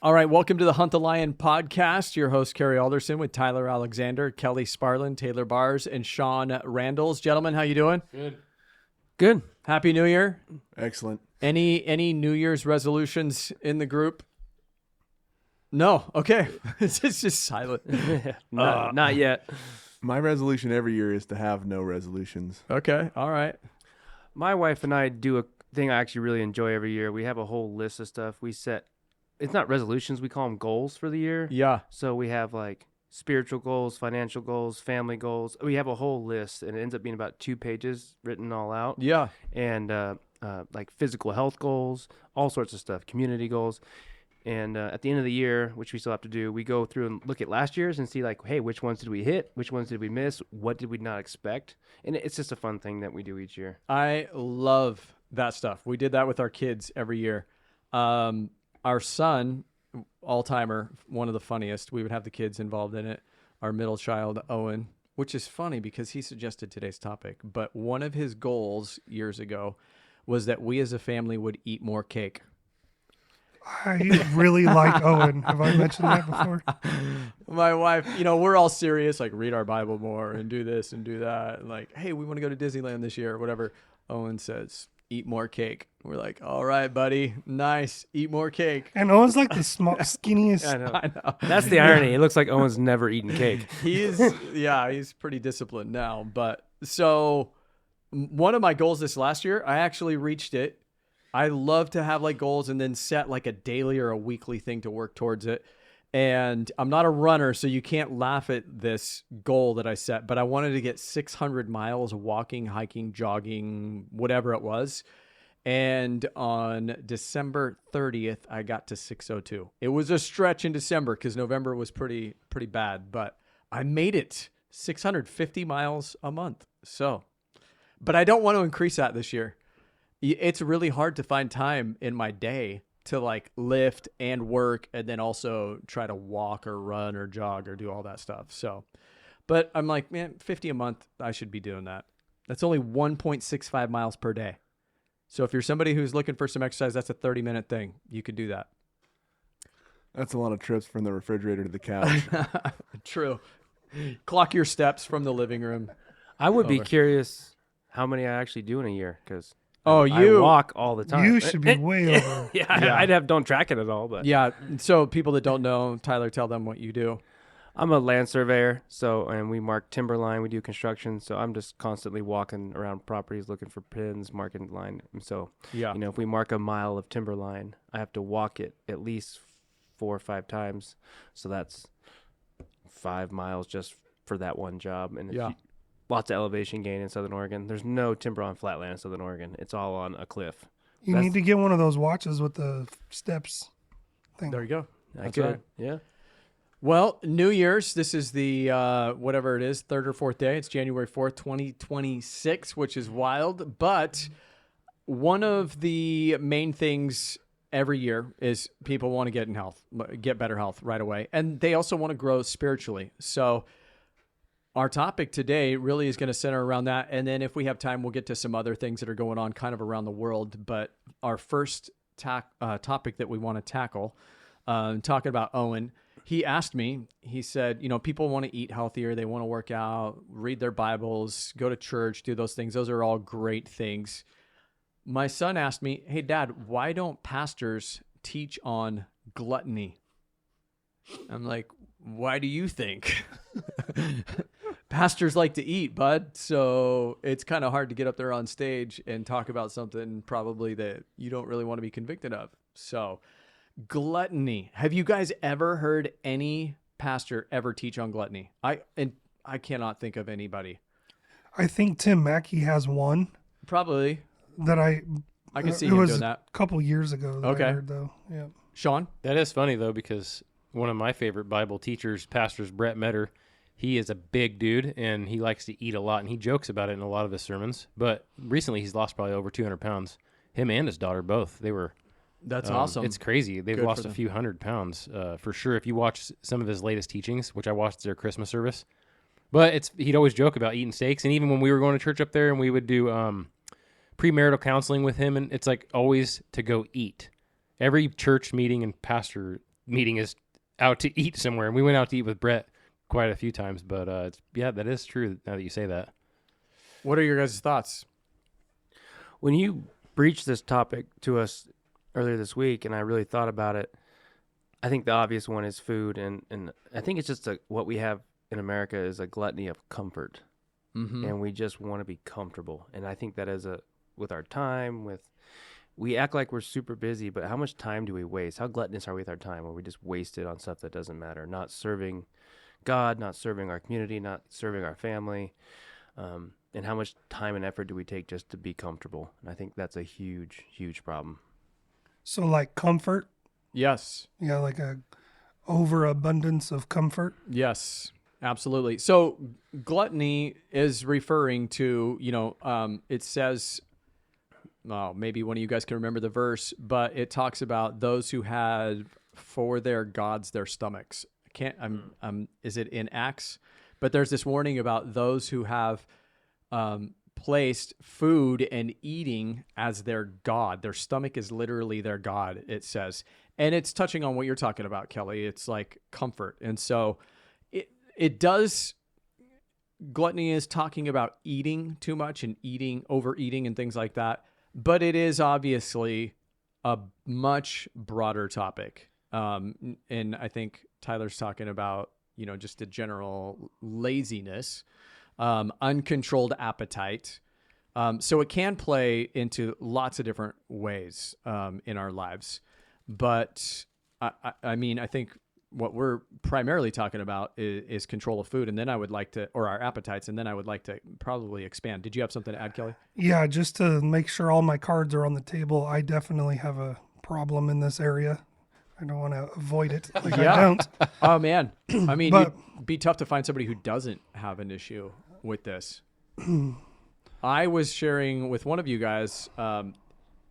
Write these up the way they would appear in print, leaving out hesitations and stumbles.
All right, welcome to the Hunt the Lion podcast. Your host, Carrie Alderson, with Tyler Alexander, Kelly Sparlin, Taylor Bars, and Sean Randalls. Gentlemen, how you doing? Good. Happy New Year. Excellent. Any New Year's resolutions in the group? No. Okay. It's just silent. Not yet. My resolution every year is to have no resolutions. Okay. All right. My wife and I do a thing I actually really enjoy every year. We have a whole list of stuff we set. It's not resolutions. We call them goals for the year. Yeah. So we have like spiritual goals, financial goals, family goals. We have a whole list, and it ends up being about 2 pages written all out. Yeah. And like physical health goals, all sorts of stuff, community goals. And at the end of the year, which we still have to do, we go through and look at last year's and see like, hey, which ones did we hit? Which ones did we miss? What did we not expect? And it's just a fun thing that we do each year. I love that stuff. We did that with our kids every year. Our son, all-timer, one of the funniest, we would have the kids involved in it. Our middle child, Owen, which is funny because he suggested today's topic. But one of his goals years ago was that we as a family would eat more cake. I really like Owen. Have I mentioned that before? My wife, we're all serious, like read our Bible more and do this and do that. And like, hey, we want to go to Disneyland this year or whatever. Owen says, eat more cake. We're like, all right, buddy. Nice. Eat more cake. And Owen's like the skinniest. I know. That's the irony. It looks like Owen's never eaten cake. He's pretty disciplined now. But so one of my goals this last year, I actually reached it. I love to have like goals and then set like a daily or a weekly thing to work towards it. And I'm not a runner, so you can't laugh at this goal that I set, but I wanted to get 600 miles walking, hiking, jogging, whatever it was. And on December 30th, I got to 602. It was a stretch in December because November was pretty bad, but I made it 650 miles a month. So, but I don't want to increase that this year. It's really hard to find time in my day to like lift and work and then also try to walk or run or jog or do all that stuff. So, but I'm like, man, 50 a month, I should be doing that. That's only 1.65 miles per day. So if you're somebody who's looking for some exercise, that's a 30-minute thing. You could do that. That's a lot of trips from the refrigerator to the couch. True. Clock your steps from the living room. I would be curious how many I actually do in a year because I walk all the time. You should be way over. Yeah. Don't track it at all. But yeah. So people that don't know, Tyler, tell them what you do. I'm a land surveyor, and we mark timberline. We do construction, so I'm just constantly walking around properties looking for pins, marking line. So, if we mark a mile of timberline, I have to walk it at least 4 or 5 times. So that's 5 miles just for that one job. And lots of elevation gain in Southern Oregon. There's no timber on flatland in Southern Oregon. It's all on a cliff. You need to get one of those watches with the steps thing. There you go. That's right. Yeah. Well, New Year's, this is the, whatever it is, 3rd or 4th day. It's January 4th, 2026, which is wild. But one of the main things every year is people want to get better health right away. And they also want to grow spiritually. So our topic today really is going to center around that. And then if we have time, we'll get to some other things that are going on kind of around the world. But our first topic that we want to tackle, talking about Owen, he asked me, he said, people want to eat healthier. They want to work out, read their Bibles, go to church, do those things. Those are all great things. My son asked me, hey, Dad, why don't pastors teach on gluttony? I'm like, why do you think? Pastors like to eat, bud. So it's kind of hard to get up there on stage and talk about something probably that you don't really want to be convicted of. So gluttony. Have you guys ever heard any pastor ever teach on gluttony? I cannot think of anybody. I think Tim Mackey has one. Probably. That I can see him doing that. A couple years ago. Okay. I heard, though. Yeah. Sean? That is funny, though, because one of my favorite Bible teachers, pastors, Brett Metter, he is a big dude, and he likes to eat a lot, and he jokes about it in a lot of his sermons. But recently, he's lost probably over 200 pounds. Him and his daughter both. They were... That's awesome. It's crazy. They've Good lost a few hundred pounds for sure. If you watch some of his latest teachings, which I watched their Christmas service, but he'd always joke about eating steaks. And even when we were going to church up there and we would do premarital counseling with him, and it's like always to go eat. Every church meeting and pastor meeting is out to eat somewhere. And we went out to eat with Brett quite a few times, but that is true now that you say that. What are your guys' thoughts? When you breached this topic to us earlier this week, and I really thought about it, I think the obvious one is food, and I think it's just what we have in America is a gluttony of comfort, and we just want to be comfortable. And I think that is with our time, we act like we're super busy, but how much time do we waste? How gluttonous are we with our time, where we just waste it on stuff that doesn't matter, not serving God, not serving our community, not serving our family, and how much time and effort do we take just to be comfortable? And I think that's a huge, huge problem. So like comfort? Yes. Yeah, like a overabundance of comfort? Yes, absolutely. So gluttony is referring to, it says, maybe one of you guys can remember the verse, but it talks about those who had for their gods their stomachs. Is it in Acts? But there's this warning about those who have placed food and eating as their god. Their stomach is literally their god, it says. And it's touching on what you're talking about, Kelly. It's like comfort. And so it does, gluttony is talking about eating too much and overeating and things like that. But it is obviously a much broader topic. And I think Tyler's talking about, just a general laziness, uncontrolled appetite. So it can play into lots of different ways in our lives. But I think what we're primarily talking about is control of food. And then I would like to, or our appetites. And then I would like to probably expand. Did you have something to add, Kelly? Yeah, just to make sure all my cards are on the table. I definitely have a problem in this area. I don't want to avoid it. Like I don't. Oh, man. I mean, it'd be tough to find somebody who doesn't have an issue with this. I was sharing with one of you guys.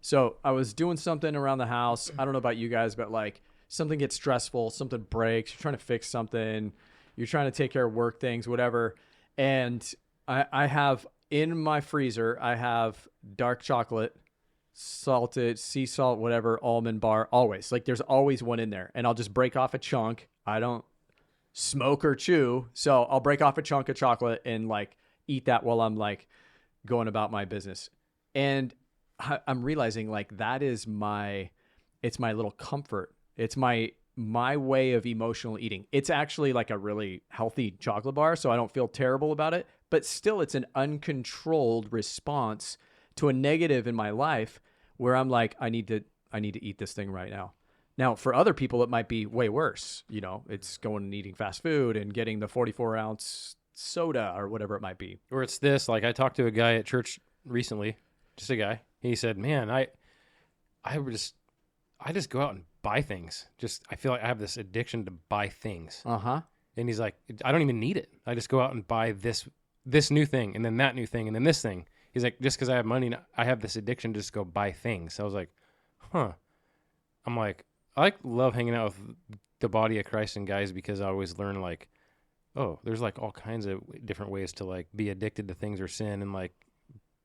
So I was doing something around the house. I don't know about you guys, but like something gets stressful, something breaks, you're trying to fix something, you're trying to take care of work things, whatever. And I have in my freezer, I have dark chocolate, salted, sea salt, whatever, almond bar, always. Like there's always one in there. And I'll just break off a chunk. I don't smoke or chew. So I'll break off a chunk of chocolate and like eat that while I'm like going about my business. And I'm realizing like that is it's my little comfort. It's my way of emotional eating. It's actually like a really healthy chocolate bar, so I don't feel terrible about it, but still it's an uncontrolled response to a negative in my life where I'm like, I need to eat this thing right now. Now, for other people, it might be way worse. It's going and eating fast food and getting the 44-ounce soda or whatever it might be. Or it's this, like I talked to a guy at church recently, just a guy. He said, man, I just go out and buy things. I feel like I have this addiction to buy things. Uh-huh. And he's like, I don't even need it. I just go out and buy this new thing and then that new thing and then this thing. He's like, just because I have money, I have this addiction to just go buy things. So I was like, huh. I'm like, I love hanging out with the body of Christ and guys because I always learn like, oh, there's like all kinds of different ways to like be addicted to things or sin and like,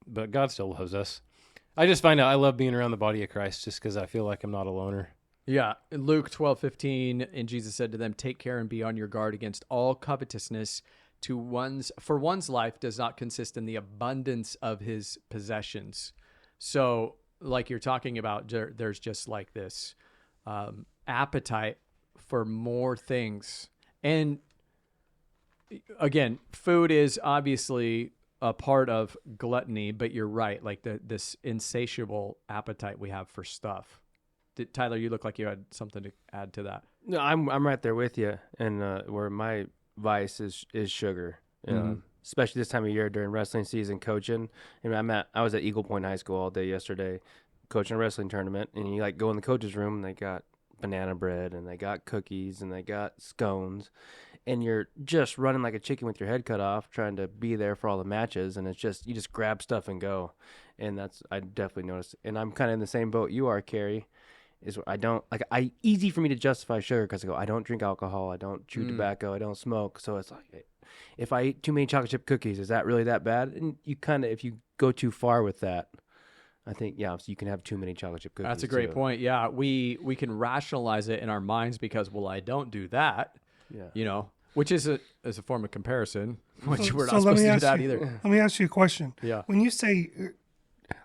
but God still loves us. I just find out I love being around the body of Christ just because I feel like I'm not a loner. Yeah. In Luke 12:15, and Jesus said to them, take care and be on your guard against all covetousness for one's life does not consist in the abundance of his possessions. So like you're talking about, there's just like this appetite for more things. And again, food is obviously a part of gluttony, but you're right. Like this insatiable appetite we have for stuff. Tyler, you look like you had something to add to that. No, I'm right there with you. And where my vice is sugar, especially this time of year during wrestling season, coaching. And I was at Eagle Point High School all day yesterday, coaching a wrestling tournament. And you like go in the coach's room, and they got banana bread, and they got cookies, and they got scones. And you're just running like a chicken with your head cut off, trying to be there for all the matches. And it's just, you just grab stuff and go. And I definitely noticed. And I'm kind of in the same boat you are, Carrie, is I don't, easy for me to justify sugar because I don't drink alcohol, I don't chew tobacco, I don't smoke. So it's like, if I eat too many chocolate chip cookies, is that really that bad? And you kind of, if you go too far with that, I think, so you can have too many chocolate chip cookies. That's a great too. point. Yeah, we can rationalize it in our minds because, well, I don't do that. Yeah. Which is a form of comparison, which we're so not let supposed me to do ask that you- either. Let me ask you a question. Yeah. When you say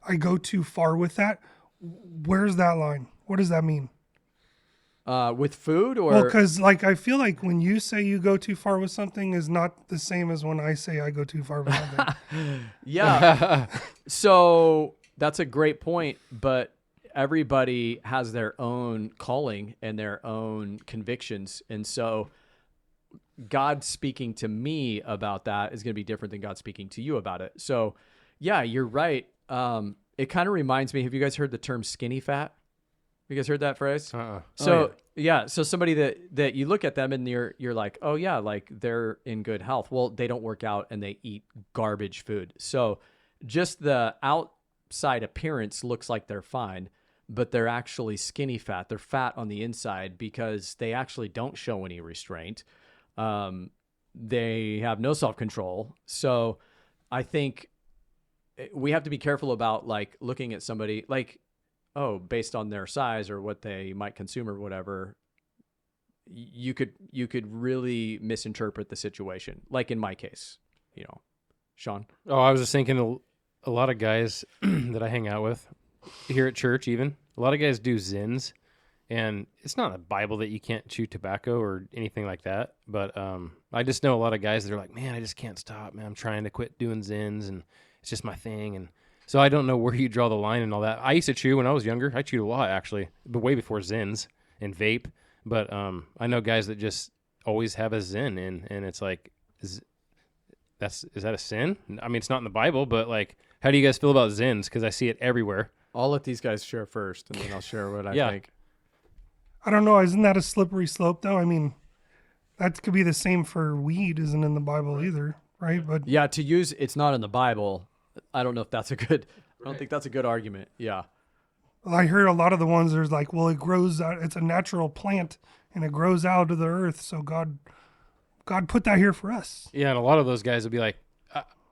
I go too far with that, where's that line? What does that mean? With food or Well, because I feel like when you say you go too far with something is not the same as when I say I go too far with something. yeah. So that's a great point, but everybody has their own calling and their own convictions, and so God speaking to me about that is going to be different than God speaking to you about it. So, yeah, you're right. It kind of reminds me. Have you guys heard the term skinny fat? You guys heard that phrase? So so somebody that you look at them and you're like, oh yeah, like they're in good health. Well, they don't work out and they eat garbage food. So just the outside appearance looks like they're fine, but they're actually skinny fat. They're fat on the inside because they actually don't show any restraint. They have no self-control. So I think we have to be careful about like looking at somebody like, oh, based on their size or what they might consume or whatever, you could really misinterpret the situation. Like in my case, Sean. Oh, I was just thinking a lot of guys that I hang out with here at church, even a lot of guys do Zins, and it's not a Bible that you can't chew tobacco or anything like that. But I just know a lot of guys that are like, man, I just can't stop, man. I'm trying to quit doing Zins, and it's just my thing. And so I don't know where you draw the line and all that. I used to chew when I was younger. I chewed a lot, actually, but way before Zins and vape. But I know guys that just always have a Zin, and it's like, is that a sin? I mean, it's not in the Bible, but like, how do you guys feel about Zins? Because I see it everywhere. I'll let these guys share first, and then I'll share what I think. I don't know. Isn't that a slippery slope, though? I mean, that could be the same for weed. Isn't in the Bible either, right? But Yeah, to use it's not in the Bible. I don't know if that's a good. I don't think that's a good argument. Yeah. I heard a lot of the ones there's like, well, it grows out. It's a natural plant, and it grows out of the earth. So God put that here for us. Yeah, and a lot of those guys would be like,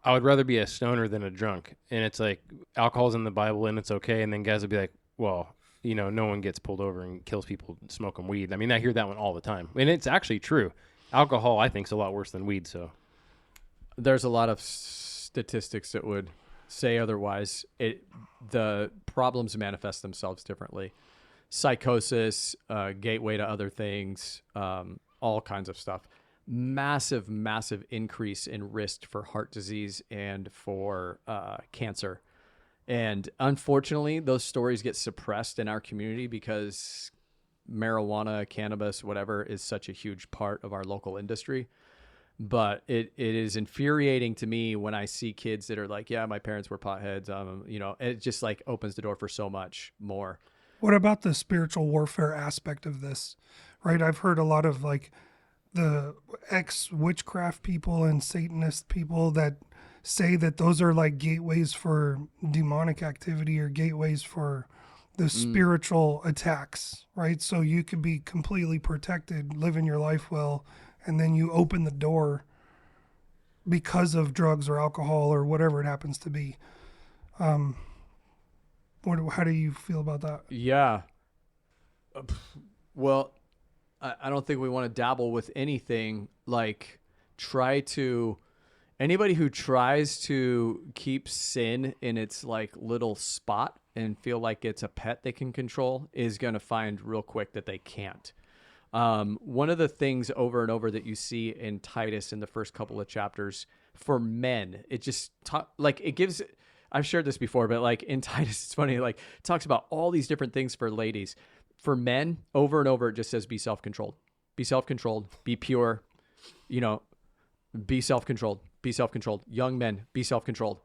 I would rather be a stoner than a drunk. And it's like, alcohol's in the Bible and it's okay. And then guys would be like, well, no one gets pulled over and kills people smoking weed. I mean, I hear that one all the time. And it's actually true. Alcohol, I think, is a lot worse than weed. So There's a lot of statistics that would say otherwise. The problems manifest themselves differently. Psychosis, gateway to other things, all kinds of stuff. Massive increase in risk for heart disease and for cancer. And unfortunately, those stories get suppressed in our community because marijuana, cannabis, whatever, is such a huge part of our local industry. But it is infuriating to me when I see kids that are like, yeah, my parents were potheads. It just like opens the door for so much more. What about the spiritual warfare aspect of this? Right? I've heard a lot of like the ex-witchcraft people and Satanist people that say that those are like gateways for demonic activity or gateways for the spiritual attacks, right? So you could be completely protected, living your life well, and then you open the door because of drugs or alcohol or whatever it happens to be. How do you feel about that? Yeah. Well, I don't think we want to dabble with anything like anybody who tries to keep sin in its like little spot and feel like it's a pet they can control is going to find real quick that they can't. One of the things over and over that you see in Titus in the first couple of chapters for men, it just it gives, I've shared this before, but like in Titus, it's funny, like it talks about all these different things for ladies. For men, over and over, it just says, be self-controlled, be pure, be self-controlled, young men, be self-controlled.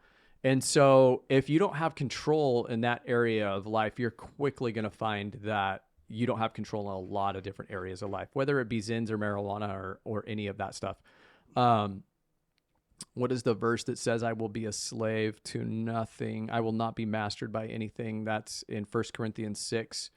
And so if you don't have control in that area of life, you're quickly going to find that you don't have control in a lot of different areas of life, whether it be Zins or marijuana or any of that stuff. What is the verse that says, I will be a slave to nothing? I will not be mastered by anything. That's in 1 Corinthians 6.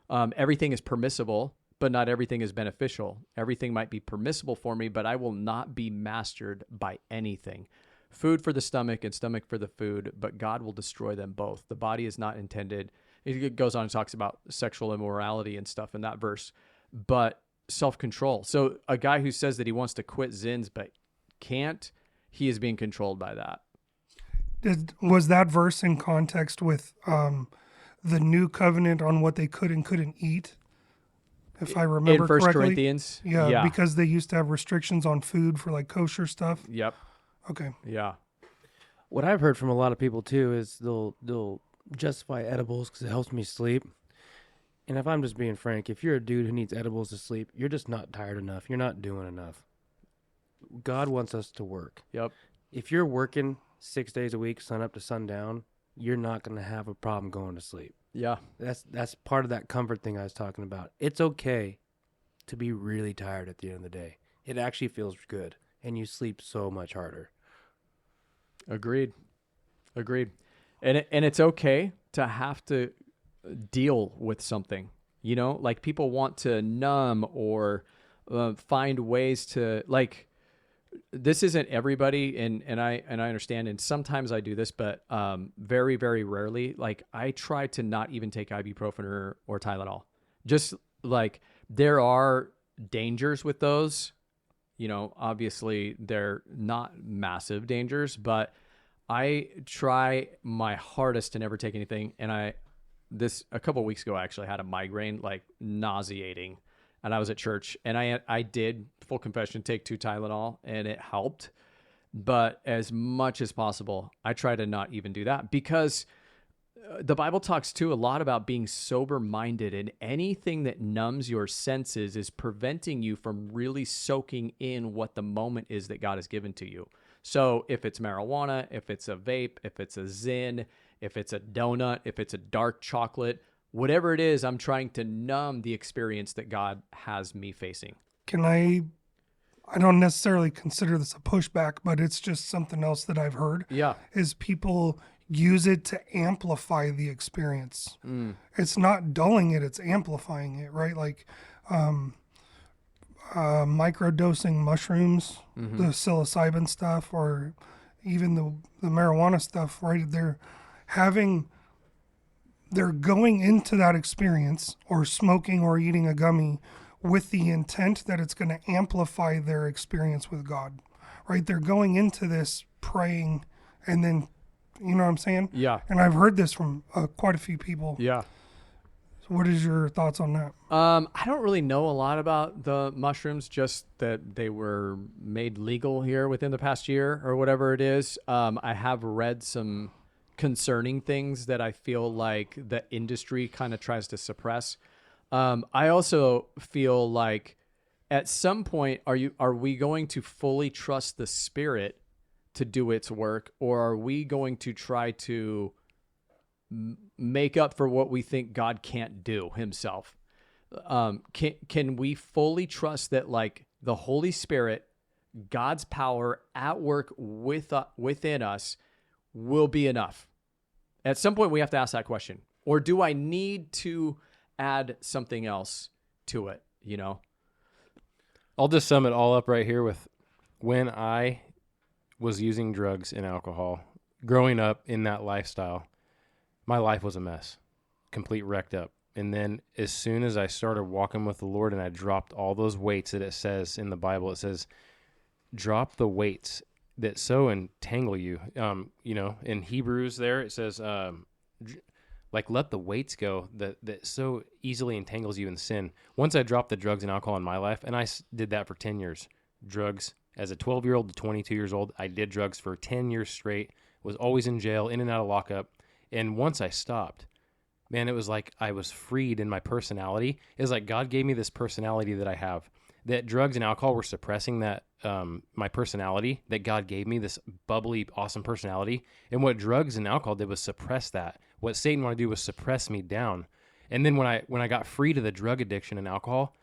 Everything is permissible, but not everything is beneficial. Everything might be permissible for me, but I will not be mastered by anything. food for the stomach and stomach for the food, but God will destroy them both. The body is not intended. It goes on and talks about sexual immorality and stuff in that verse, but self-control. So a guy who says that he wants to quit Zins but can't, he is being controlled by that. Was that verse in context with the new covenant on what they could and couldn't eat? If I remember in 1 correctly. Corinthians? Yeah, because they used to have restrictions on food for like kosher stuff. Yep. Okay. Yeah. What I've heard from a lot of people too is they'll justify edibles because it helps me sleep. And if I'm just being frank, if you're a dude who needs edibles to sleep, you're just not tired enough. You're not doing enough. God wants us to work. Yep. If you're working 6 days a week, sun up to sundown, you're not going to have a problem going to sleep. Yeah. That's part of that comfort thing I was talking about. It's okay to be really tired at the end of the day. It actually feels good, and you sleep so much harder. Agreed. And it's okay to have to deal with something, you know, like people want to numb or find ways to, like, this isn't everybody. And I understand. And sometimes I do this, but very, very rarely. Like, I try to not even take ibuprofen or Tylenol. Just like, there are dangers with those, you know, obviously they're not massive dangers, but I try my hardest to never take anything. And a couple of weeks ago, I actually had a migraine, like nauseating, and I was at church, and I did, full confession, take 2 Tylenol, and it helped. But as much as possible, I try to not even do that, because the Bible talks too a lot about being sober-minded, and anything that numbs your senses is preventing you from really soaking in what the moment is that God has given to you. So if it's marijuana, if it's a vape, if it's a Zin, if it's a donut, if it's a dark chocolate, whatever it is, I'm trying to numb the experience that God has me facing. I don't necessarily consider this a pushback, but it's just something else that I've heard. Yeah. Is people use it to amplify the experience. It's not dulling it, it's amplifying it, right? Like microdosing mushrooms, the psilocybin stuff, or even the marijuana stuff, right? They're going into that experience, or smoking or eating a gummy, with the intent that it's going to amplify their experience with God, right? They're going into this praying, and then, you know what I'm saying? Yeah. And I've heard this from quite a few people. Yeah. So what is your thoughts on that? I don't really know a lot about the mushrooms, just that they were made legal here within the past year or whatever it is. I have read some concerning things that I feel like the industry kind of tries to suppress. I also feel like at some point, are we going to fully trust the Spirit to do its work, or are we going to try to make up for what we think God can't do himself? Can we fully trust that, like, the Holy Spirit, God's power at work within us, will be enough? At some point, we have to ask that question. Or do I need to add something else to it, you know? I'll just sum it all up right here with when I was using drugs and alcohol, growing up in that lifestyle, my life was a mess, complete wrecked up. And then as soon as I started walking with the Lord and I dropped all those weights that it says in the Bible, it says, drop the weights that so entangle you. You know, in Hebrews there, it says, like, let the weights go that so easily entangles you in sin. Once I dropped the drugs and alcohol in my life, and I did that for 10 years, drugs as a 12-year-old to 22 years old, I did drugs for 10 years straight, was always in jail, in and out of lockup. And once I stopped, man, it was like I was freed in my personality. It was like God gave me this personality that I have, that drugs and alcohol were suppressing that, my personality, that God gave me this bubbly, awesome personality. And what drugs and alcohol did was suppress that. What Satan wanted to do was suppress me down. And then when I got free to the drug addiction and alcohol,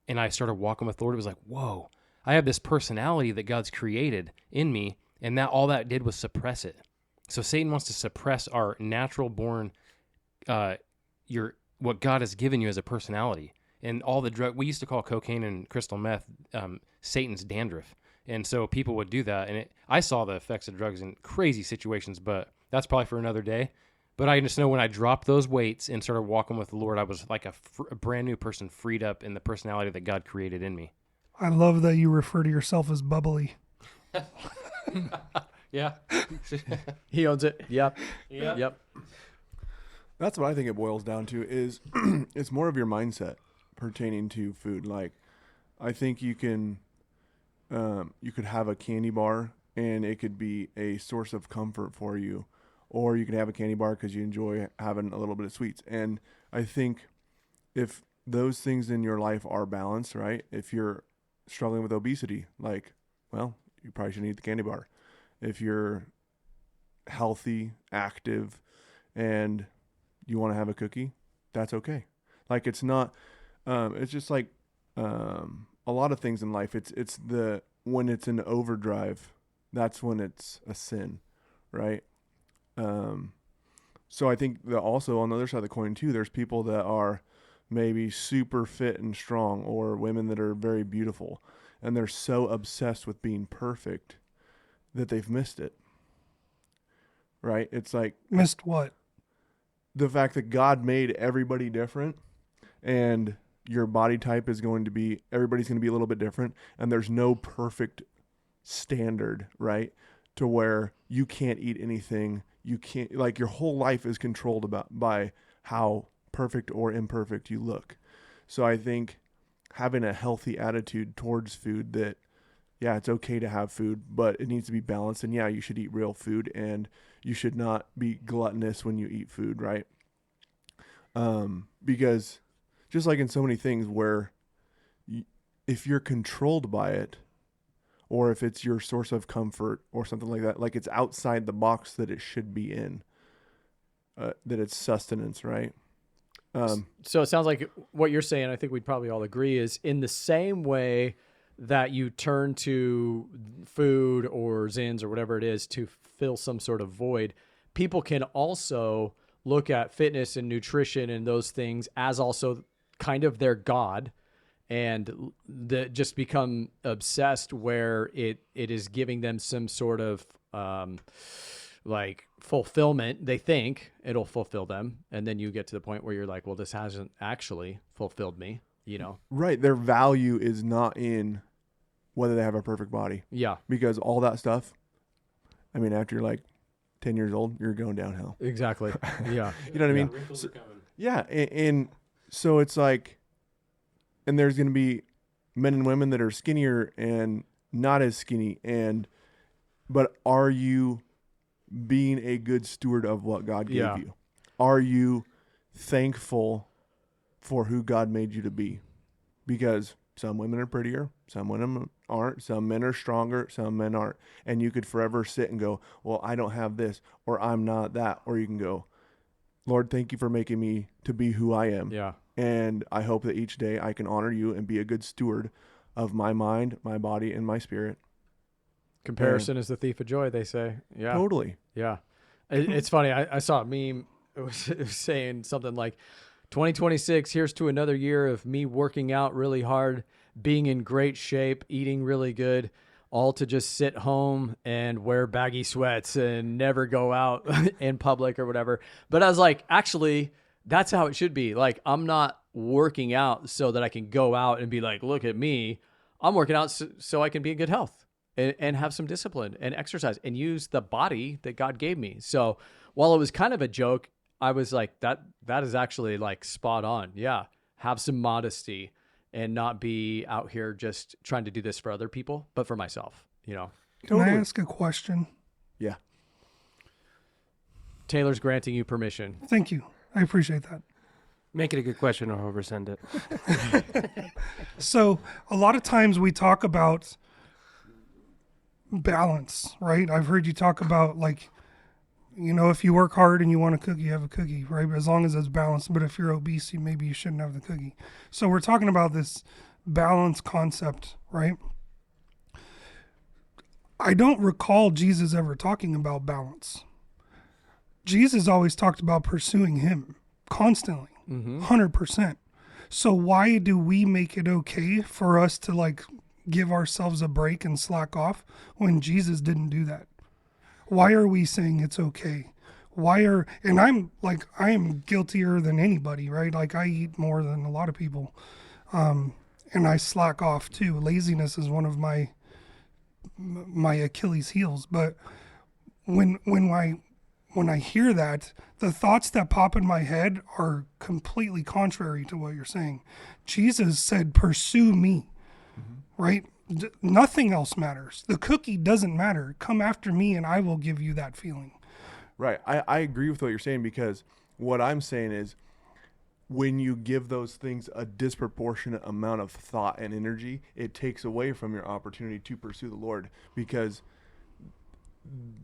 and I started walking with the Lord, it was like, whoa, I have this personality that God's created in me, and that all that did was suppress it. So Satan wants to suppress our natural born, what God has given you as a personality. And all the drug, we used to call cocaine and crystal meth Satan's dandruff. And so people would do that. And I saw the effects of drugs in crazy situations, but that's probably for another day. But I just know when I dropped those weights and started walking with the Lord, I was like a brand new person, freed up in the personality that God created in me. I love that you refer to yourself as bubbly. Yeah. He owns it. Yep. Yeah. Yep. That's what I think it boils down to is it's more of your mindset pertaining to food. Like, I think you could have a candy bar and it could be a source of comfort for you, or you can have a candy bar because you enjoy having a little bit of sweets. And I think if those things in your life are balanced, right? If you're struggling with obesity, like, well, you probably shouldn't eat the candy bar. If you're healthy, active, and you want to have a cookie, that's okay. Like, it's not, it's just like a lot of things in life. It's when it's an overdrive, that's when it's a sin, right? So I think that also on the other side of the coin too, there's people that are maybe super fit and strong, or women that are very beautiful, and they're so obsessed with being perfect that they've missed it. Right? It's like, Missed what? the fact that God made everybody different, and your body type is going to be, everybody's going to be a little bit different, and there's no perfect standard, right? To where you can't eat anything, you can't, like, your whole life is controlled by how perfect or imperfect you look. So I think having a healthy attitude towards food, that, yeah, it's okay to have food, but it needs to be balanced. And yeah, you should eat real food, and you should not be gluttonous when you eat food, right? Because just like in so many things where if you're controlled by it, or if it's your source of comfort or something like that, like it's outside the box that it should be in, that it's sustenance, right? So it sounds like what you're saying, I think we'd probably all agree, is in the same way that you turn to food or Zins or whatever it is to fill some sort of void, people can also look at fitness and nutrition and those things as also kind of their God, and just become obsessed where it is giving them some sort of like fulfillment. They think it'll fulfill them, and then you get to the point where you're like, well, this hasn't actually fulfilled me, you know? Right. Their value is not in whether they have a perfect body. Yeah. Because all that stuff, I mean, after you're like 10 years old, you're going downhill. Exactly. Yeah. You know what I mean? Wrinkles are coming. Yeah. And so it's like, and there's going to be men and women that are skinnier and not as skinny. But are you being a good steward of what God gave you? Are you thankful for who God made you to be? Because some women are prettier, some women aren't, some men are stronger, some men aren't. And you could forever sit and go, well, I don't have this, or I'm not that. Or you can go, Lord, thank you for making me to be who I am. Yeah. And I hope that each day I can honor you and be a good steward of my mind, my body, and my spirit. Comparison is the thief of joy, they say. Yeah. Totally. Yeah. It's funny. I saw a meme. It was saying something like, 2026, here's to another year of me working out really hard, being in great shape, eating really good, all to just sit home and wear baggy sweats and never go out in public or whatever. But I was like, actually, that's how it should be. Like, I'm not working out so that I can go out and be like, look at me. I'm working out so I can be in good health and have some discipline and exercise and use the body that God gave me. So while it was kind of a joke, I was like, that is actually like spot on. Yeah. Have some modesty and not be out here just trying to do this for other people, but for myself, you know? Can I ask a question? Yeah. Taylor's granting you permission. Thank you. I appreciate that. Make it a good question or I'll oversend it. So a lot of times we talk about balance, right? I've heard you talk about, like, you know, if you work hard and you want a cookie, you have a cookie, right? But as long as it's balanced. But if you're obese, maybe you shouldn't have the cookie. So we're talking about this balance concept, right? I don't recall Jesus ever talking about balance. Jesus always talked about pursuing him constantly, 100%. So why do we make it okay for us to, like, give ourselves a break and slack off when Jesus didn't do that? Why are we saying it's okay? And I am guiltier than anybody, right? Like I eat more than a lot of people. And I slack off too. Laziness is one of my Achilles heels. But when I hear that, the thoughts that pop in my head are completely contrary to what you're saying. Jesus said, pursue me, right? Nothing else matters. The cookie doesn't matter. Come after me and I will give you that feeling. Right. I agree with what you're saying, because what I'm saying is when you give those things a disproportionate amount of thought and energy, it takes away from your opportunity to pursue the Lord, because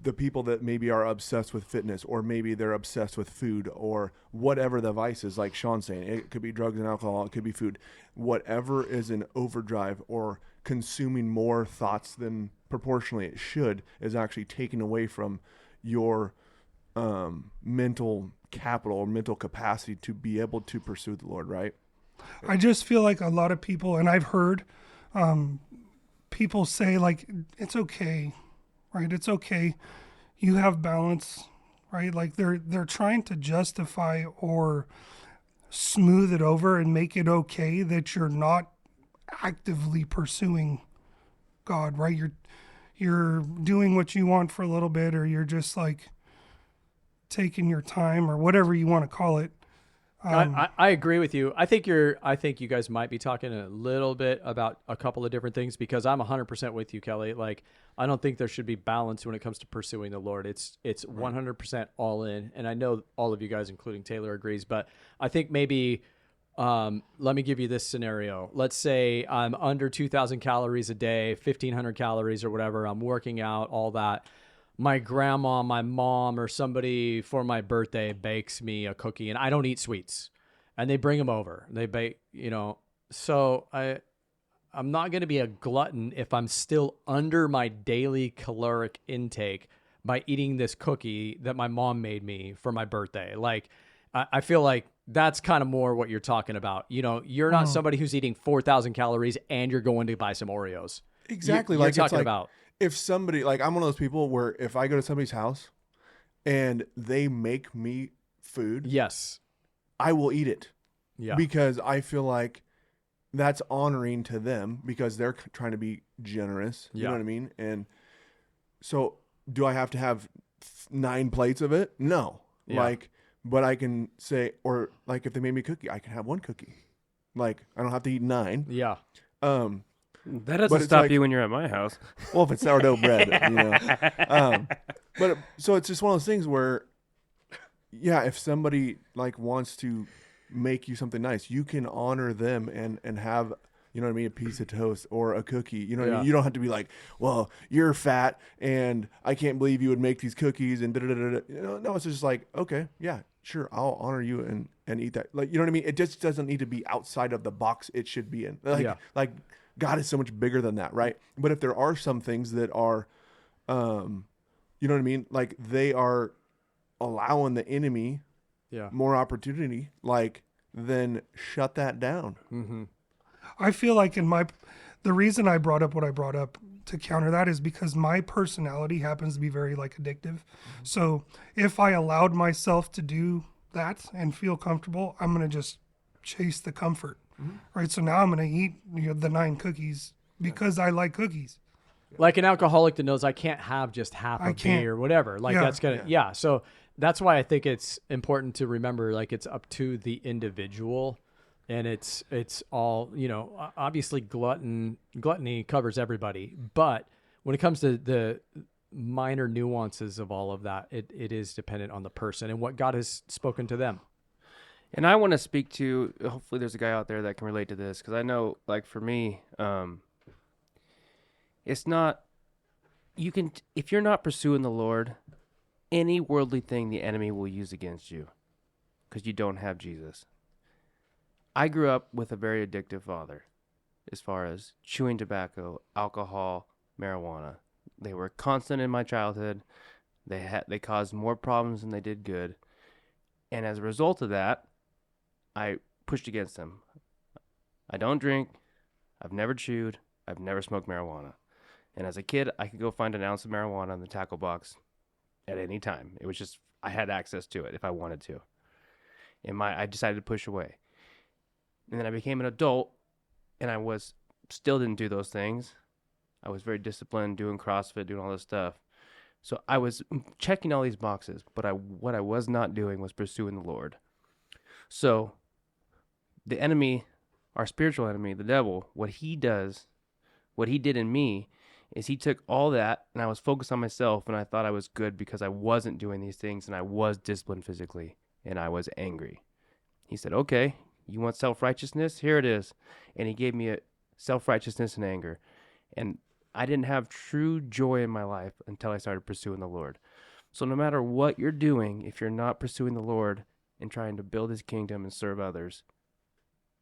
the people that maybe are obsessed with fitness, or maybe they're obsessed with food, or whatever the vice is, like Sean's saying, it could be drugs and alcohol, it could be food, whatever is an overdrive or consuming more thoughts than proportionally it should, is actually taken away from your mental capital or mental capacity to be able to pursue the Lord, right? I just feel like a lot of people, and I've heard people say like, it's okay, right? It's okay. You have balance, right? Like they're trying to justify or smooth it over and make it okay that you're not actively pursuing God, right? You're doing what you want for a little bit, or you're just like taking your time, or whatever you want to call it. I agree with you. I think you guys might be talking a little bit about a couple of different things, because I'm 100% with you, Kelly. Like, I don't think there should be balance when it comes to pursuing the Lord. It's 100% all in. And I know all of you guys, including Taylor, agrees, but I think maybe, let me give you this scenario. Let's say I'm under 2,000 calories a day, 1,500 calories or whatever. I'm working out, all that. My grandma, my mom, or somebody for my birthday bakes me a cookie, and I don't eat sweets, and they bring them over. They bake, so I'm not going to be a glutton if I'm still under my daily caloric intake by eating this cookie that my mom made me for my birthday. Like, I feel like that's kind of more what you're talking about. You're not somebody who's eating 4,000 calories and you're going to buy some Oreos. Exactly. You're talking about. If somebody, like, I'm one of those people where if I go to somebody's house and they make me food, yes, I will eat it. Yeah. Because I feel like that's honoring to them, because they're trying to be generous. You know what I mean? And so do I have to have 9 plates of it? No. Yeah. But I can say, or like if they made me a cookie, I can have 1 cookie. Like, I don't have to eat 9. Yeah. That doesn't stop you when you're at my house. Well, if it's sourdough bread, But so it's just one of those things where, yeah, if somebody like wants to make you something nice, you can honor them and have, a piece of toast or a cookie. You know what I mean? You don't have to be like, well, you're fat and I can't believe you would make these cookies and da-da-da-da. No, it's just like, okay, yeah, sure, I'll honor you and eat that. Like, you know what I mean? It just doesn't need to be outside of the box it should be in. Like God is so much bigger than that, right? But if there are some things that are, you know what I mean? Like, they are allowing the enemy more opportunity, like, then shut that down. Mm-hmm. I feel like the reason I brought up what I brought up to counter that is because my personality happens to be very like addictive. Mm-hmm. So if I allowed myself to do that and feel comfortable, I'm going to just chase the comfort. Mm-hmm. Right. So now I'm going to eat the 9 cookies because I like cookies. Like an alcoholic that knows I can't have just half a beer or whatever. Like that's going to, So that's why I think it's important to remember, like, it's up to the individual, and it's all, obviously gluttony covers everybody. But when it comes to the minor nuances of all of that, it is dependent on the person and what God has spoken to them. And I want to speak to, hopefully there's a guy out there that can relate to this, because I know, like, for me, it's not, if you're not pursuing the Lord, any worldly thing the enemy will use against you because you don't have Jesus. I grew up with a very addictive father as far as chewing tobacco, alcohol, marijuana. They were constant in my childhood. They caused more problems than they did good. And as a result of that, I pushed against them. I don't drink. I've never chewed. I've never smoked marijuana. And as a kid, I could go find an ounce of marijuana in the tackle box at any time. It was just, I had access to it if I wanted to. And I decided to push away. And then I became an adult, and I still didn't do those things. I was very disciplined, doing CrossFit, doing all this stuff. So I was checking all these boxes, but what I was not doing was pursuing the Lord. So the enemy, our spiritual enemy, the devil, what he did in me is he took all that, and I was focused on myself, and I thought I was good because I wasn't doing these things, and I was disciplined physically, and I was angry. He said, okay, you want self-righteousness? Here it is. And he gave me a self-righteousness and anger. And I didn't have true joy in my life until I started pursuing the Lord. So no matter what you're doing, if you're not pursuing the Lord and trying to build his kingdom and serve others,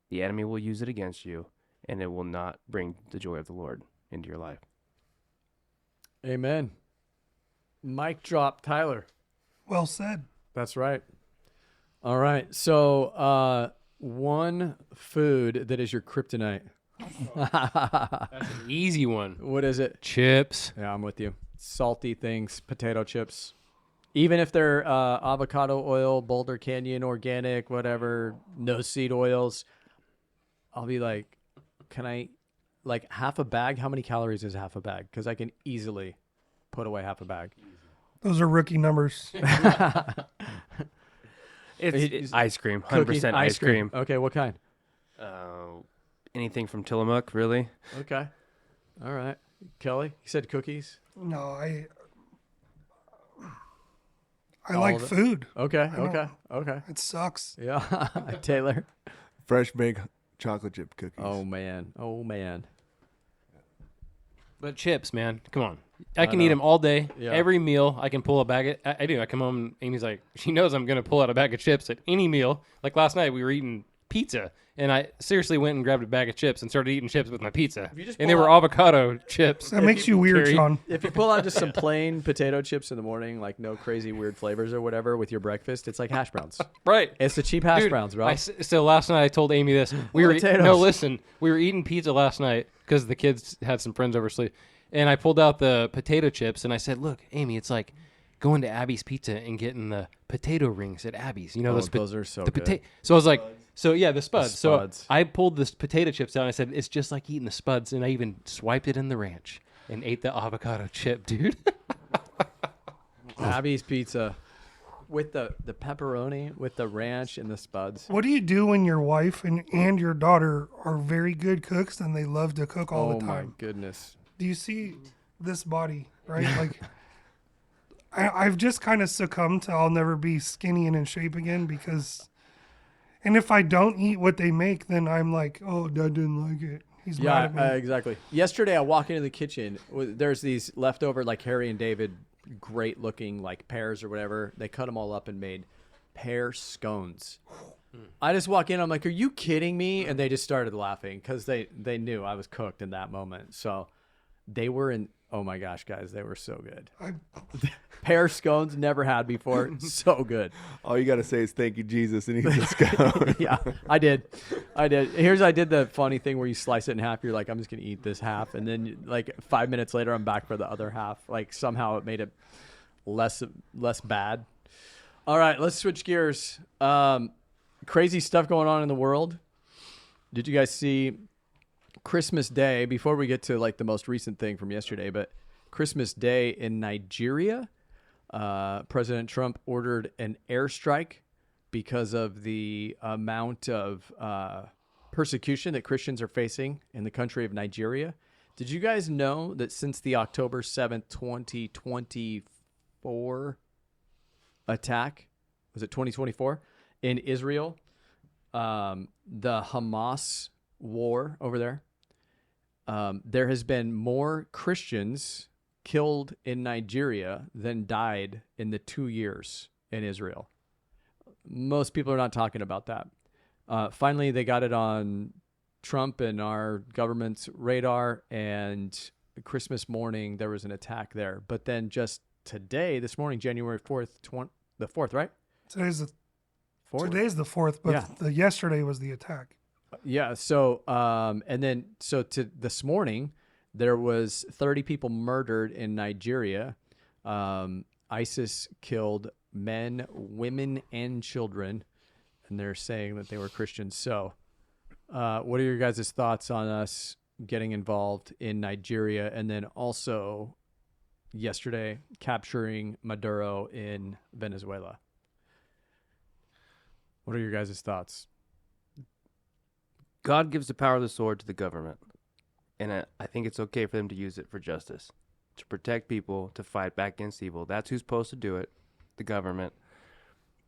the enemy will use it against you, and it will not bring the joy of the Lord into your life. Amen. Mic drop, Tyler. Well said. That's right. All right. So, one food that is your kryptonite. That's an easy one. What is it? Chips. Yeah, I'm with you. Salty things, potato chips. Even if they're avocado oil, Boulder Canyon organic, whatever, no seed oils, I'll be like, can I, like half a bag? How many calories is half a bag? Because I can easily put away half a bag. Those are rookie numbers. It's ice cream, Cookies, 100% ice cream. Okay, what kind? Anything from Tillamook, really? Okay. All right. Kelly, you said cookies? No, I All like of it? food. Okay, don't- okay. It sucks. Yeah. Taylor? Fresh baked chocolate chip cookies. Oh, man. But chips, man. Come on. I can eat them all day. Yeah. Every meal, I can pull a bag of... I do. I come home, and Amy's like, she knows I'm going to pull out a bag of chips at any meal. Like last night, we were eating pizza, and I seriously went and grabbed a bag of chips and started eating chips with my pizza. you just And they pull were avocado chips. That makes you weird, Carrie. Sean. If you pull out just some plain potato chips in the morning, like no crazy weird flavors or whatever with your breakfast, it's like hash browns. Right. It's the cheap hash Dude, browns, bro. So last night I told Amy this. We were Potatoes. no, listen. We were eating pizza last night because the kids had some friends over sleep, and I pulled out the potato chips and I said, "Look, Amy, it's like going to Abby's Pizza and getting the potato rings at Abby's. You know, those are so the good. So I was like, so yeah, the spuds. Spuds. So I pulled this potato chips out and I said, it's just like eating the spuds, and I even swiped it in the ranch and ate the avocado chip, dude. Abby's Pizza with the pepperoni, with the ranch and the spuds. What do you do when your wife and your daughter are very good cooks and they love to cook all Oh the my time? goodness. Do you see this body, right? Like, I've just kind of succumbed to I'll never be skinny and in shape again because, and if I don't eat what they make, then I'm like, oh, Dad didn't like it. He's mad at me. Yeah, exactly. Yesterday I walk into the kitchen. There's these leftover like Harry and David, great looking like pears or whatever. They cut them all up and made pear scones. I just walk in. I'm like, are you kidding me? And they just started laughing because they knew I was cooked in that moment. So they were in. Oh my gosh, guys, they were so good. Pear scones, never had before. So good. All you got to say is thank you, Jesus, and eat the scone. Yeah, I did. I did the funny thing where you slice it in half. You're like, I'm just going to eat this half. And then like 5 minutes later, I'm back for the other half. Like somehow it made it less bad. All right, let's switch gears. Crazy stuff going on in the world. Did you guys see Christmas Day, before we get to like the most recent thing from yesterday, but Christmas Day in Nigeria, President Trump ordered an airstrike because of the amount of persecution that Christians are facing in the country of Nigeria. Did you guys know that since the October 7th, 2024 attack, was it 2024, in Israel, the Hamas war over there, there has been more Christians killed in Nigeria than died in the 2 years in Israel. Most people are not talking about that. Finally, they got it on Trump and our government's radar, and Christmas morning, there was an attack there. But then just today, this morning, January 4th, the 4th, right? Today's the 4th? Today's the 4th, but Yeah. the yesterday was the attack. Yeah. So, and then, to this morning, there was 30 people murdered in Nigeria. ISIS killed men, women, and children, and they're saying that they were Christians. So, what are your guys' thoughts on us getting involved in Nigeria, and then also yesterday capturing Maduro in Venezuela? What are your guys' thoughts? God gives the power of the sword to the government, and I think it's okay for them to use it for justice, to protect people, to fight back against evil. That's who's supposed to do it, the government.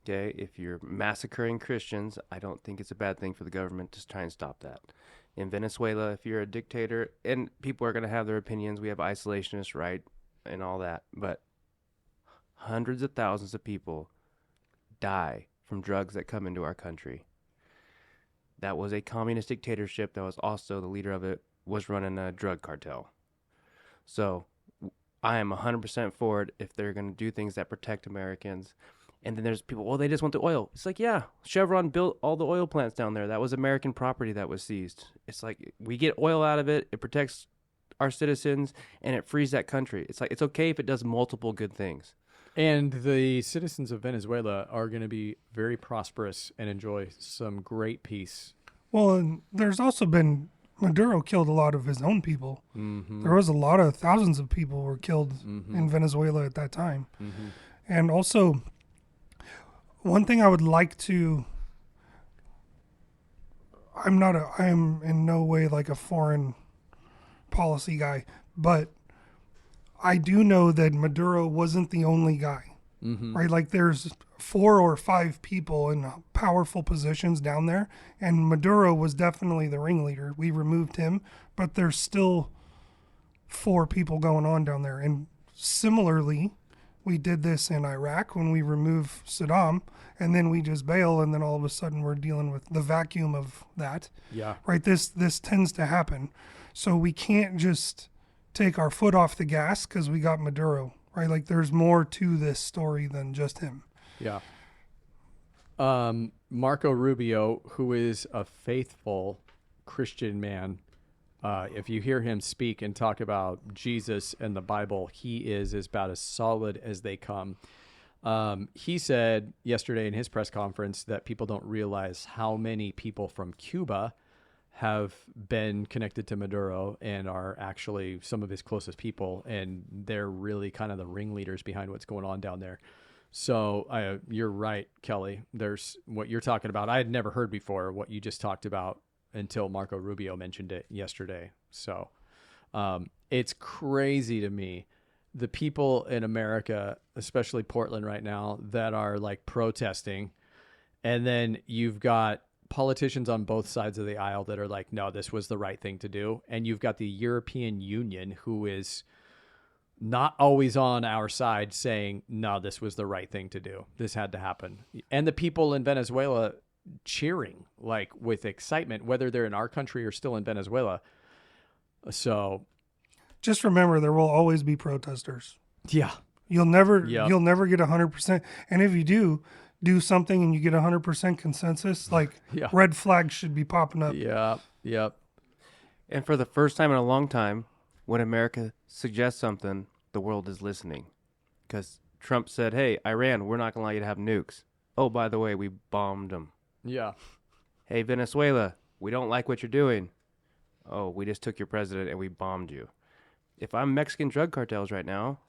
Okay, if you're massacring Christians, I don't think it's a bad thing for the government to try and stop that. In Venezuela, if you're a dictator, and people are going to have their opinions, we have isolationists, right, and all that, but hundreds of thousands of people die from drugs that come into our country. That was a communist dictatorship that was also, the leader of it was running a drug cartel. So I am 100% for it if they're going to do things that protect Americans. And then there's people, well, they just want the oil. It's like, yeah, Chevron built all the oil plants down there. That was American property that was seized. It's like, we get oil out of it. It protects our citizens and it frees that country. It's like, it's okay if it does multiple good things. And the citizens of Venezuela are going to be very prosperous and enjoy some great peace. Well, and there's also been, Maduro killed a lot of his own people. Mm-hmm. There was a lot of thousands of people were killed in Venezuela at that time. Mm-hmm. And also, one thing I would like to, I am in no way like a foreign policy guy, but I do know that Maduro wasn't the only guy, right? Like there's 4 or 5 people in powerful positions down there, and Maduro was definitely the ringleader. We removed him, but there's still 4 people going on down there. And similarly, we did this in Iraq when we removed Saddam, and then we just bail, and then all of a sudden we're dealing with the vacuum of that. Yeah. Right? This tends to happen. So we can't just take our foot off the gas because we got Maduro, right? Like there's more to this story than just him. Yeah. Marco Rubio, who is a faithful Christian man, if you hear him speak and talk about Jesus and the Bible, he is about as solid as they come. He said yesterday in his press conference that people don't realize how many people from Cuba have been connected to Maduro and are actually some of his closest people, and they're really kind of the ringleaders behind what's going on down there. So you're right, Kelly. There's what you're talking about. I had never heard before what you just talked about until Marco Rubio mentioned it yesterday. So it's crazy to me, the people in America, especially Portland right now, that are like protesting, and then you've got politicians on both sides of the aisle that are like, no, this was the right thing to do. And you've got the European Union, who is not always on our side, saying, no, this was the right thing to do. This had to happen. And the people in Venezuela cheering, like with excitement, whether they're in our country or still in Venezuela. So just remember, there will always be protesters. Yeah. You'll never get 100%. And if you do something and you get 100% consensus, like red flags should be popping up. Yeah. Yep. And for the first time in a long time, when America suggests something, the world is listening. Because Trump said, hey, Iran, we're not going to allow you to have nukes. Oh, by the way, we bombed them. Yeah. Hey, Venezuela, we don't like what you're doing. Oh, we just took your president and we bombed you. If I'm Mexican drug cartels right now,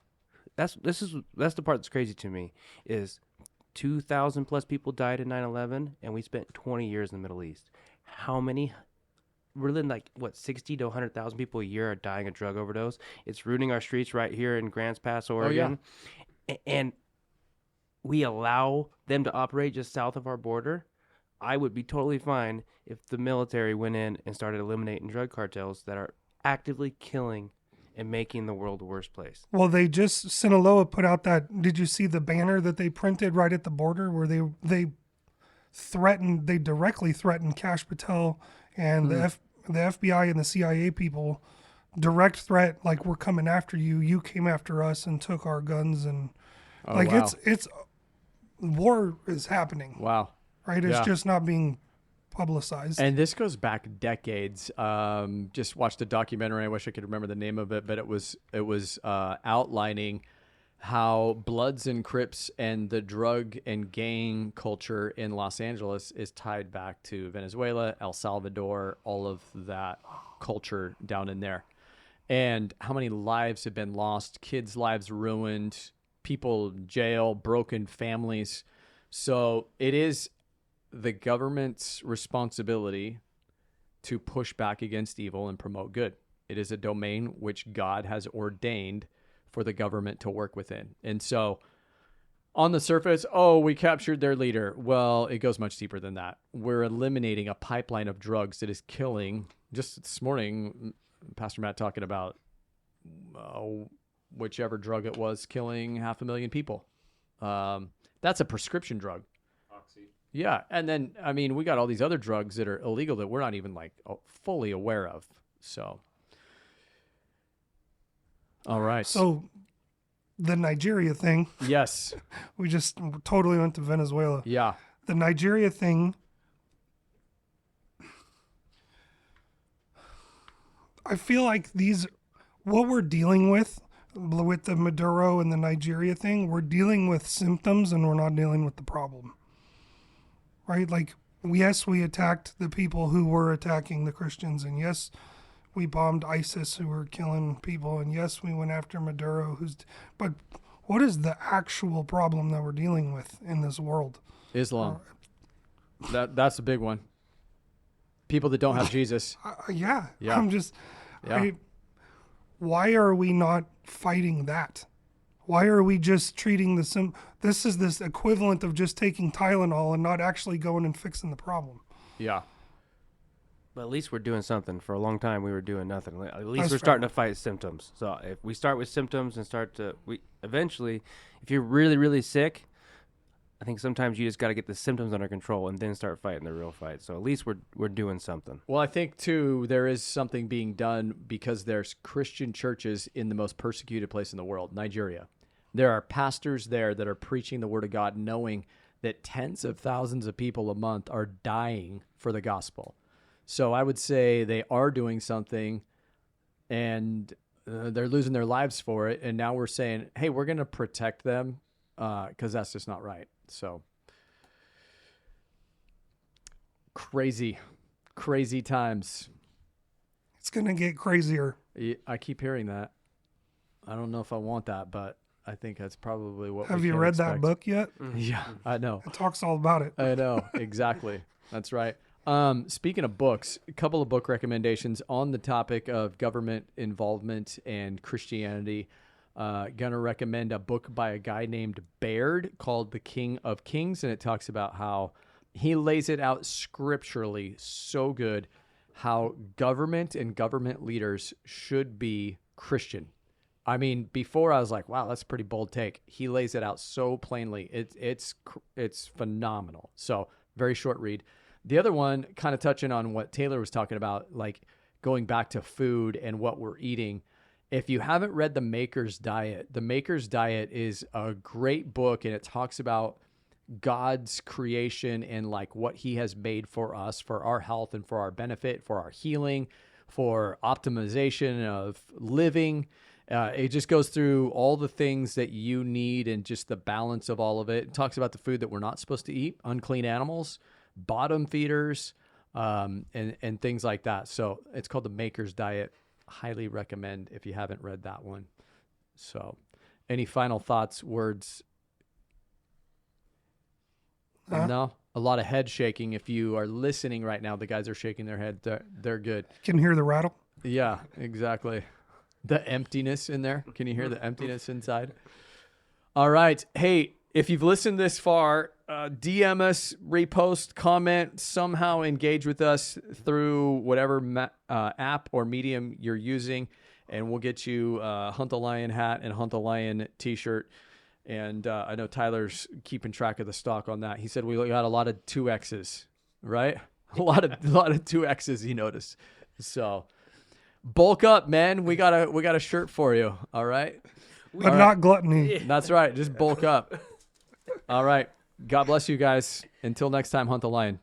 that's the part that's crazy to me, is 2,000 plus people died in 9/11, and we spent 20 years in the Middle East. How many? Really, like, 60 to 100,000 people a year are dying of drug overdose. It's ruining our streets right here in Grants Pass, Oregon. Oh, yeah. And we allow them to operate just south of our border. I would be totally fine if the military went in and started eliminating drug cartels that are actively killing and making the world a worse place. Well, they just, Sinaloa put out that, did you see the banner that they printed right at the border where they directly threatened Kash Patel and the FBI and the CIA people, direct threat, like, we're coming after you. You came after us and took our guns, and it's war is happening. Wow. Right? It's just not being publicized. And this goes back decades. Just watched a documentary. I wish I could remember the name of it, but it was outlining how Bloods and Crips and the drug and gang culture in Los Angeles is tied back to Venezuela, El Salvador, all of that culture down in there. And how many lives have been lost, kids' lives ruined, people in jail, broken families. So it is the government's responsibility to push back against evil and promote good. It is a domain which God has ordained for the government to work within. And so on the surface, we captured their leader. Well, it goes much deeper than that. We're eliminating a pipeline of drugs that is killing. Just this morning, Pastor Matt talking about whichever drug it was killing 500,000 people. That's a prescription drug. Oxy. Yeah. And then, I mean, we got all these other drugs that are illegal that we're not even like fully aware of. So. All right. So the Nigeria thing, Yes. we just totally went to Venezuela. Yeah. The Nigeria thing, I feel like what we're dealing with the Maduro and the Nigeria thing, we're dealing with symptoms and we're not dealing with the problem. Right? Like, yes, we attacked the people who were attacking the Christians, and yes, we bombed ISIS who were killing people, and yes, we went after Maduro but what is the actual problem that we're dealing with in this world? Islam. That's a big one. People that don't have Jesus. Yeah. Yeah. I'm just Yeah. why are we not fighting that? Why are we just treating this is this equivalent of just taking Tylenol and not actually going and fixing the problem? Yeah. But at least we're doing something. For a long time, we were doing nothing. At least That's we're starting to fight symptoms. So if we start with symptoms and eventually, if you're really, really sick, I think sometimes you just got to get the symptoms under control and then start fighting the real fight. So at least we're doing something. Well, I think, too, there is something being done because there's Christian churches in the most persecuted place in the world, Nigeria. There are pastors there that are preaching the word of God, knowing that tens of thousands of people a month are dying for the gospel. So I would say they are doing something, and they're losing their lives for it. And now we're saying, hey, we're going to protect them because that's just not right. So crazy times. It's going to get crazier. I keep hearing that. I don't know if I want that, but I think that's probably what Have we you can read expect. that book yet? Yeah, I know. It talks all about it. I know. Exactly. That's right. Speaking of books, a couple of book recommendations on the topic of government involvement and Christianity. Gonna recommend a book by a guy named Baird called The King of Kings, and it talks about how he lays it out scripturally so good how government and government leaders should be Christian. I mean, before I was like, wow, that's a pretty bold take. He lays it out so plainly. It's phenomenal. So very short read. The other one, kind of touching on what Taylor was talking about, like going back to food and what we're eating. If you haven't read The Maker's Diet is a great book, and it talks about God's creation and like what he has made for us, for our health and for our benefit, for our healing, for optimization of living. It just goes through all the things that you need and just the balance of all of it. It talks about the food that we're not supposed to eat, unclean animals, bottom feeders, and things like that. So it's called The Maker's Diet. Highly recommend if you haven't read that one. So any final thoughts, words? No? A lot of head shaking. If you are listening right now, the guys are shaking their head. They're good. Can hear the rattle? Yeah, exactly. The emptiness in there. Can you hear the emptiness inside? All right. Hey, if you've listened this far, DM us, repost, comment, somehow engage with us through whatever app or medium you're using, and we'll get you a Hunt the Lion hat and Hunt the Lion t-shirt. And I know Tyler's keeping track of the stock on that. He said we got a lot of 2Xs, right? A lot of 2Xs, he noticed. So bulk up, man. We got a shirt for you. All right. But not gluttony. That's right. Just bulk up. All right. God bless you guys. Until next time, Hunt the Lion.